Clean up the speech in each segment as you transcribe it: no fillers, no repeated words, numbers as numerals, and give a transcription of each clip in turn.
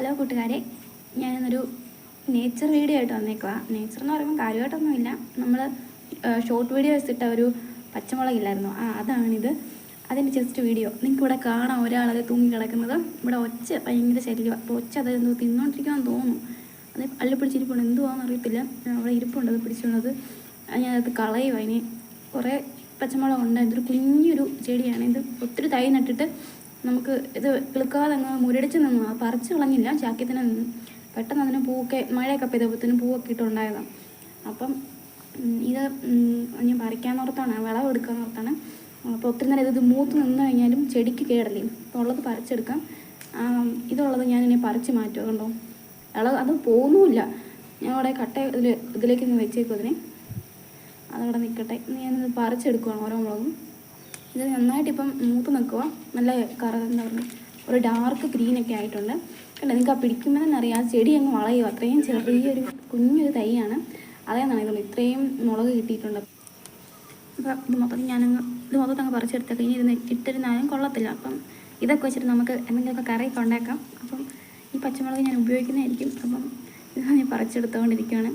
Hello കൂട്ടുകാരെ, ഞാനൊരു nature video ആയിട്ട് വന്നേക്കുക. നേച്ചർ എന്ന് പറയുമ്പോൾ കാര്യമായിട്ടൊന്നുമില്ല. നമ്മൾ ഷോർട്ട് വീഡിയോ വെച്ചിട്ട ഒരു പച്ചമുളകില്ലായിരുന്നു, അതാണിത്. അതിൻ്റെ ജസ്റ്റ് വീഡിയോ നിങ്ങൾക്ക് ഇവിടെ കാണാം. ഒരാളത് തൂങ്ങി കിടക്കുന്നത്. ഇവിടെ ഒച്ച ഭയങ്കര ശല്യം. അപ്പോൾ ഒച്ച അത് എന്തോ തിന്നോണ്ടിരിക്കുമെന്ന് തോന്നുന്നു. അത് അള്ളി പിടിച്ചിരിപ്പുണ്ട്, എന്തുവാന്ന് അറിയത്തില്ല. അവിടെ ഇരിപ്പുണ്ട്, അത് പിടിച്ചുകൊണ്ടത്. ഞാനത് കളയുക. അതിന് കുറേ പച്ചമുളക് ഉണ്ട്. ഇതൊരു കുഞ്ഞൊരു ചെടിയാണ്. ഇത് ഒത്തിരി തൈ നട്ടിട്ട് നമുക്ക് ഇത് കിളുക്കാതെ അങ്ങ് മുരടിച്ച് നിന്നു. അത് പറിച്ച് കളഞ്ഞില്ല, ചാക്കിത്തിന് നിന്ന്. പെട്ടെന്ന് അതിന് പൂവൊക്കെ മഴയൊക്കെ പെയ്തപ്പോഴത്തേനും പൂവൊക്കെ ഇട്ടുണ്ടായതാണ്. അപ്പം ഇത് ഞാൻ പറിക്കാന്നോർത്താണ്, വിളവെടുക്കാന്നോർത്താണ്. അപ്പോൾ ഒത്തിരി നേരം ഇത് മൂത്ത് നിന്ന് കഴിഞ്ഞാലും ചെടിക്ക് കേടല്ലേ. അപ്പോൾ ഉള്ളത് പറിച്ചെടുക്കാം. ഇതുള്ളത് ഞാനിനി പറിച്ച് മാറ്റുക. കണ്ടോ, അത് പോകുന്നുമില്ല. ഞാൻ അവിടെ ഇതിലേക്ക് ഒന്ന് വെച്ചേക്കും. അതവിടെ നിൽക്കട്ടെ. ഞാനിത് പറിച്ചെടുക്കുകയാണ് ഓരോ മുളകും. ഇത് നന്നായിട്ട് ഇപ്പം മൂത്ത് നിൽക്കുക. നല്ല എന്താ പറയുക, ഒരു ഡാർക്ക് ഗ്രീനൊക്കെ ആയിട്ടുണ്ട്. കണ്ടോ, നിങ്ങൾക്ക് ആ പിടിക്കുമ്പോൾ തന്നെ അറിയാം. ആ ചെടി അങ്ങ് വളയുക. അത്രയും ചെറിയൊരു കുഞ്ഞൊരു തൈയാണ്. അതേന്നാണ് ഇതുള്ളൂ. ഇത്രയും മുളക് കിട്ടിയിട്ടുണ്ട്. അപ്പം ഇത് മൊത്തം പറിച്ചെടുത്തൊക്കെ ഇനി ഇരുന്ന് ഇട്ടിരുന്നാലും കൊള്ളത്തില്ല. അപ്പം ഇതൊക്കെ വെച്ചിട്ട് നമുക്ക് എന്തെങ്കിലുമൊക്കെ കറിയൊക്കെ ഉണ്ടാക്കാം. അപ്പം ഈ പച്ചമുളക് ഞാൻ ഉപയോഗിക്കുന്നതായിരിക്കും. അപ്പം ഇത് ഞാൻ പറിച്ചെടുത്തുകൊണ്ടിരിക്കുകയാണ്.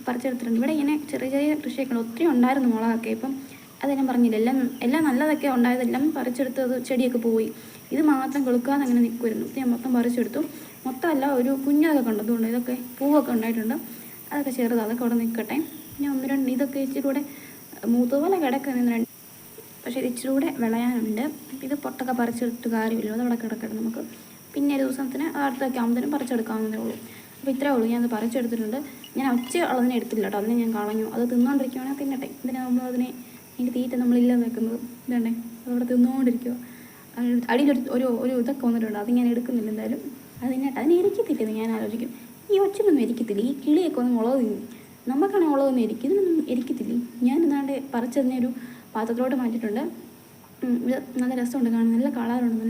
പറിച്ചെടുത്തിട്ടുണ്ട്. ഇവിടെ ഇങ്ങനെ ചെറിയ ചെറിയ കൃഷിയൊക്കെ ഒത്തിരി ഉണ്ടായിരുന്നു മുളകൊക്കെ. ഇപ്പം അത് ഞാൻ പറഞ്ഞില്ല, എല്ലാം നല്ലതൊക്കെ ഉണ്ടായതെല്ലാം പറിച്ചെടുത്ത് അത് ചെടിയൊക്കെ പോയി. ഇത് മാത്രം കൊടുക്കാതെ അങ്ങനെ നിൽക്കുമായിരുന്നു. ഞാൻ മൊത്തം പറിച്ചെടുത്തു. മൊത്തമല്ല, ഒരു കുഞ്ഞതൊക്കെ കണ്ടതുകൊണ്ട് ഇതൊക്കെ പൂവൊക്കെ ഉണ്ടായിട്ടുണ്ട്. അതൊക്കെ ചെറുത്, അതൊക്കെ അവിടെ നിൽക്കട്ടെ. പിന്നെ ഒന്ന് രണ്ട് ഇതൊക്കെ ഇച്ചിരി കൂടെ മൂത്തുപോലെ കിടക്കുന്ന പക്ഷേ ഇത് ഇച്ചിരി കൂടെ വിളയാനുണ്ട്. ഇത് പൊട്ടൊക്കെ പറിച്ചെടുത്ത് കാര്യമില്ല, അതവിടെ കിടക്കട്ടെ. നമുക്ക് പിന്നെ ഒരു ദിവസത്തിന് അടുത്തൊക്കെ ആകുമ്പോഴത്തേനും പറിച്ചെടുക്കാവുന്നതേ ഉള്ളൂ. അപ്പോൾ ഇത്രേ ഉള്ളൂ. ഞാനത് പറിച്ചെടുത്തിട്ടുണ്ട്. ഞാൻ ഒച്ച ഉള്ളതിനെ എടുത്തില്ല കേട്ടോ, അതിനെ ഞാൻ കളഞ്ഞു. അത് തിന്നുകൊണ്ടിരിക്കുകയാണെങ്കിൽ തിന്നട്ടെ. ഇതിനെ നമ്മളതിനെ അതിൻ്റെ തീറ്റ നമ്മളില്ലാതെ വെക്കുന്നത്. ഇതണ്ടേ, അതവിടെ തിന്നുകൊണ്ടിരിക്കുക. അടിയിലൊരു ഒരു ഇതൊക്കെ വന്നിട്ടുണ്ട്. അത് ഞാൻ എടുക്കുന്നില്ല എന്തായാലും. അതിനെ എരിക്കത്തില്ല. ഞാൻ ആലോചിക്കും, ഈ ഒച്ചനൊന്നും എരിക്കത്തില്ല. ഈ കിളിയൊക്കെ ഒന്ന് മുളക് തിന്നും. നമുക്കാണെങ്കിൽ മുളകൊന്നും ഇതിനൊന്നും എരിക്കത്തില്ല. ഞാൻ എന്നാണ്ട് പറിച്ചതിനെ ഒരു പാത്രത്തിലോട്ട് മാറ്റിയിട്ടുണ്ട്. ഇത് നല്ല രസമുണ്ട് കാണാൻ. നല്ല കളറുണ്ട്,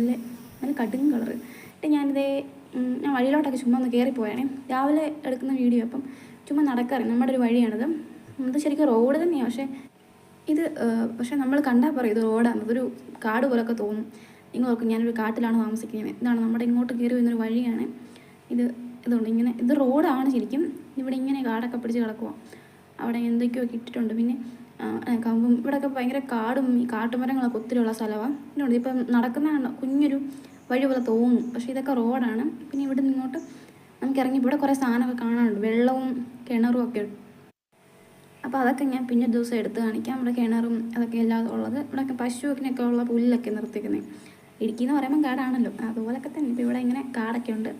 നല്ല കടും കളറ്. ഞാൻ വഴിയിലോട്ടൊക്കെ ചുമ്മാ ഒന്ന് കയറിപ്പോയാണേ. രാവിലെ എടുക്കുന്ന വീഡിയോ. അപ്പം ചുമ്മാ നടക്കാറ്. നമ്മുടെ ഒരു വഴിയാണിത്. ഇത് ശരിക്കും റോഡ് തന്നെയാണ്. പക്ഷേ നമ്മൾ കണ്ടാൽ പറയും ഇത് റോഡാണ്. ഇതൊരു കാട് പോലൊക്കെ തോന്നും. നിങ്ങൾ നോക്കും, ഞാനൊരു കാട്ടിലാണ് താമസിക്കുന്നത്. ഇതാണ് നമ്മുടെ ഇങ്ങോട്ട് കയറി വരുന്നൊരു വഴിയാണ് ഇതുകൊണ്ട് ഇങ്ങനെ. ഇത് റോഡാണ് ശരിക്കും. ഇവിടെ ഇങ്ങനെ കാടൊക്കെ പിടിച്ച് കിടക്കുക. അവിടെ എന്തൊക്കെയോ ഇട്ടിട്ടുണ്ട്. പിന്നെ കമ്പും ഇവിടെയൊക്കെ ഭയങ്കര കാടും ഈ കാട്ടുമരങ്ങളൊക്കെ ഒത്തിരിയുള്ള സ്ഥലമാണ്. ഇതുകൊണ്ട് ഇപ്പം നടക്കുന്ന കുഞ്ഞൊരു വഴി പോലെ തോന്നും. പക്ഷേ ഇതൊക്കെ റോഡാണ്. പിന്നെ ഇവിടെ നിന്നിങ്ങോട്ട് നമുക്ക് ഇറങ്ങി ഇവിടെ കുറേ സാധനമൊക്കെ കാണാനുണ്ട്. വെള്ളവും കിണറും ഒക്കെ ഉണ്ട്. അപ്പോൾ അതൊക്കെ ഞാൻ പിന്നെ ദിവസം എടുത്ത് കാണിക്കാം. ഇവിടെ കിണറും അതൊക്കെ എല്ലാം ഉള്ളത്. ഇവിടെയൊക്കെ പശുവിനൊക്കെ ഉള്ള പുല്ലൊക്കെ നിർത്തിക്കുന്നത്. ഇടുക്കി എന്ന് പറയുമ്പോൾ കാടാണല്ലോ, അതുപോലൊക്കെ തന്നെ. ഇപ്പോൾ ഇവിടെ ഇങ്ങനെ കാടൊക്കെ ഉണ്ട്.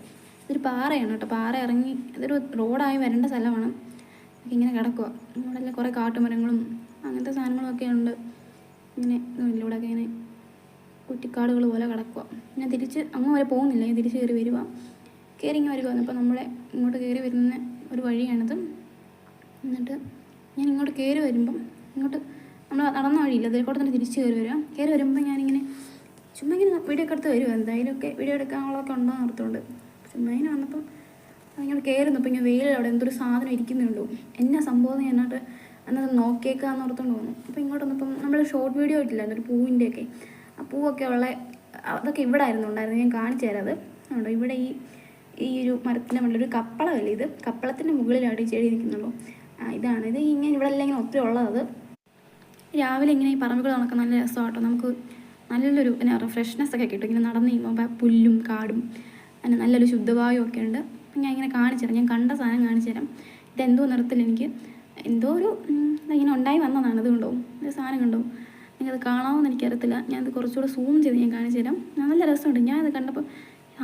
ഇതൊരു പാറയാണ് കേട്ടോ. പാറ ഇറങ്ങി ഇതൊരു റോഡായി വരേണ്ട സ്ഥലമാണ്. ഇങ്ങനെ കിടക്കുക. ഇവിടെ കുറേ കാട്ടുമരങ്ങളും അങ്ങനത്തെ സാധനങ്ങളൊക്കെ ഉണ്ട്. ഇങ്ങനെ ഇവിടെയൊക്കെ ഇങ്ങനെ കുറ്റിക്കാടുകൾ പോലെ കിടക്കുക. ഞാൻ തിരിച്ച് അങ്ങ് വരെ പോകുന്നില്ല, ഞാൻ തിരിച്ച് കയറി വരിക. ഇങ്ങനെ വരിക. അപ്പോൾ നമ്മളെ ഇങ്ങോട്ട് കയറി വരുന്ന ഒരു വഴിയാണിത്. എന്നിട്ട് ഞാൻ ഇങ്ങോട്ട് കയറി വരുമ്പം ഇങ്ങോട്ട് നമ്മൾ നടന്ന വഴിയില്ല, അതിൽക്കൂടെ തന്നെ തിരിച്ച് കയറി വരുമ്പോൾ ഞാനിങ്ങനെ ചുമ്മാ ഇങ്ങനെ വീഡിയോ ഒക്കെ എടുത്ത് വരുമോ, എന്തായാലുമൊക്കെ വീഡിയോ എടുക്കാനുള്ളതൊക്കെ ഉണ്ടോ എന്ന് ഓർത്തുകൊണ്ട് ചുമ്മാ ഇങ്ങനെ വന്നപ്പം ഇങ്ങോട്ട് കയറുന്നപ്പോൾ ഇങ്ങനെ വെയിലിൽ അവിടെ എന്തൊരു സാധനം ഇരിക്കുന്നുണ്ടോ, എന്നാ സംഭവം ഞാനോട്ട് അന്നത് നോക്കിയേക്കാന്ന് ഓർത്തുകൊണ്ട് തോന്നുന്നു. അപ്പോൾ ഇങ്ങോട്ട് വന്നപ്പം നമ്മൾ ഷോർട്ട് വീഡിയോ ഇട്ടില്ലായിരുന്നു, ഒരു പൂവിൻ്റെയൊക്കെ. ആ പൂവൊക്കെ ഉള്ള അതൊക്കെ ഇവിടെ ഉണ്ടായിരുന്നു. ഞാൻ കാണിച്ചു തരാം. അത് ഉണ്ടോ, ഇവിടെ ഈ ഒരു മരത്തിൻ്റെ മുകളിലൊരു കപ്പളമല്ലേ, ഇത് കപ്പളത്തിൻ്റെ മുകളിലാണ് ഈ ചെടി ഇരിക്കുന്നുള്ളൂ. ഇതാണ് ഇത്. ഇങ്ങനെ ഇവിടെ എല്ലാം ഇങ്ങനെ ഒത്തിരി ഉള്ളത്. രാവിലെ ഇങ്ങനെ ഈ പറമ്പുകൾ നടക്കാൻ നല്ല രസമാട്ടോ. നമുക്ക് നല്ലൊരു എന്നാ പറയുക, ഫ്രഷ്നെസ് ഒക്കെ കിട്ടും. ഇങ്ങനെ നടന്ന് കഴിയുമ്പോൾ പുല്ലും കാടും അങ്ങനെ നല്ലൊരു ശുദ്ധവായു ഒക്കെ ഉണ്ട്. ഞാൻ ഇങ്ങനെ കാണിച്ചു തരാം. ഞാൻ കണ്ട സാധനം കാണിച്ചു തരാം. ഇതെന്തോ നിറത്തിൽ എനിക്ക് എന്തോ ഒരു ഇങ്ങനെ ഉണ്ടായി വന്നതാണ്. ഇത് കണ്ടോ, ഒരു സാധനം കണ്ടോ, നിങ്ങൾക്കത് കാണാമെന്ന് എനിക്കറിയത്തില്ല. ഞാനത് കുറച്ചുകൂടെ സൂം ചെയ്ത് ഞാൻ കാണിച്ചു തരാം. നല്ല രസമുണ്ട്. ഞാനത് കണ്ടപ്പോൾ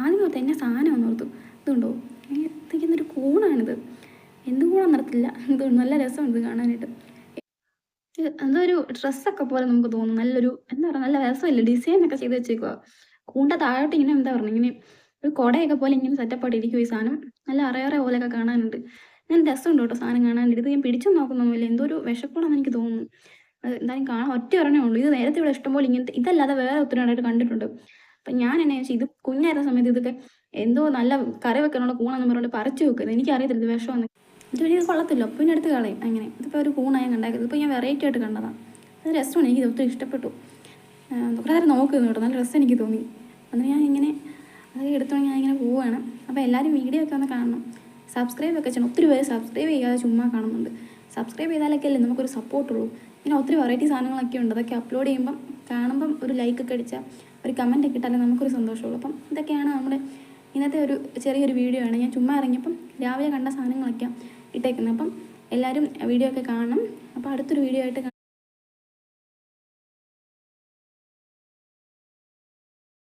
ആദ്യം ഓർത്ത് എന്നെ സാധനമാണെന്ന് ഓർത്തു. ഇതുണ്ടോ, ഇതൊരു കൂണാണിത്. എന്തുകൂടാൻ നടത്തില്ല. ഇത് നല്ല രസമുണ്ട് ഇത് കാണാനായിട്ട്. എന്തോ ഒരു ഡ്രസ്സൊക്കെ പോലെ നമുക്ക് തോന്നും. നല്ലൊരു എന്താ പറയുക, നല്ല രസമില്ല, ഡിസൈനൊക്കെ ചെയ്ത് വെച്ചേക്കുക. കൂണ്ട താഴോട്ട് ഇങ്ങനെ എന്താ പറയുക, ഇങ്ങനെ ഒരു കുടയൊക്കെ പോലെ ഇങ്ങനെ സെറ്റപ്പായിട്ട് ഇരിക്കും ഈ സാധനം. നല്ല അറയറ പോലെയൊക്കെ കാണാനുണ്ട്. നല്ല രസമുണ്ട് കേട്ടോ സാധനം കാണാനായിട്ട്. ഇത് ഞാൻ പിടിച്ചു നോക്കുന്നൊന്നുമില്ല, എന്തോ ഒരു വിശപ്പാണെന്ന് എനിക്ക് തോന്നുന്നു. അത് എന്തായാലും കാണാൻ ഒറ്റ ഒരെണ്ണേ ഉള്ളൂ. ഇത് നേരത്തെ ഇവിടെ ഇഷ്ടംപോലെ ഇങ്ങനത്തെ ഇതല്ലാതെ വേറെ ഒത്തിരി ആയിട്ട് കണ്ടിട്ടുണ്ട്. അപ്പം ഞാൻ എന്നെ വെച്ചാൽ ഇത് കുഞ്ഞായിരുന്ന സമയത്ത് ഇതൊക്കെ എന്തോ നല്ല കറി വെക്കാനുള്ള കൂണെന്ന് പറഞ്ഞുകൊണ്ട് പറിച്ചു വെക്കുന്നത്. എനിക്കറിയത്തില്ല ഇത് വിഷമാണ്. ഇത് കൊള്ളത്തില്ല, അപ്പം പിന്നെ എടുത്ത് കളയും. അങ്ങനെ ഇതിപ്പോൾ ഒരു കൂണായി കണ്ടാക്കുന്നത്. ഇപ്പോൾ ഞാൻ വെറൈറ്റി ആയിട്ട് കണ്ടതാണ്. അത് രസമാണ്, എനിക്ക് ഒത്തിരി ഇഷ്ടപ്പെട്ടു. കുറേ നേരം നോക്കുന്നു കേട്ടോ, നല്ല രസം എനിക്ക് തോന്നി. അന്ന് ഞാൻ ഇങ്ങനെ അതൊക്കെ എടുത്തോണ്ട് ഞാൻ ഇങ്ങനെ പോവുകയാണ്. അപ്പോൾ എല്ലാവരും വീഡിയോ ഒക്കെ ഒന്ന് കാണണം, സബ്സ്ക്രൈബ് ഒക്കെ ചെയ്യണം. ഒത്തിരി പേര് സബ്സ്ക്രൈബ് ചെയ്യാതെ ചുമ്മാ കാണുന്നുണ്ട്. സബ്സ്ക്രൈബ് ചെയ്താലൊക്കെ അല്ലേ നമുക്കൊരു സപ്പോർട്ടുള്ളൂ. ഇങ്ങനെ ഒത്തിരി വെറൈറ്റി സാധനങ്ങളൊക്കെ ഉണ്ട്, അതൊക്കെ അപ്ലോഡ് ചെയ്യുമ്പം കാണുമ്പം ഒരു ലൈക്കൊക്കെ അടിച്ചാൽ ഒരു കമൻ്റ് ഒക്കെ ഇട്ടാലേ നമുക്കൊരു സന്തോഷമുള്ളൂ. അപ്പം ഇതൊക്കെയാണ് നമ്മുടെ ഇന്നത്തെ ഒരു ചെറിയൊരു വീഡിയോ ആണ്. ഞാൻ ചുമ്മാ ഇറങ്ങിയപ്പം രാവിലെ കണ്ട സാധനങ്ങളൊക്കെ ഇട്ടേക്കുന്നത്. അപ്പം എല്ലാവരും വീഡിയോ ഒക്കെ കാണണം. അപ്പോൾ അടുത്തൊരു വീഡിയോ ആയിട്ട്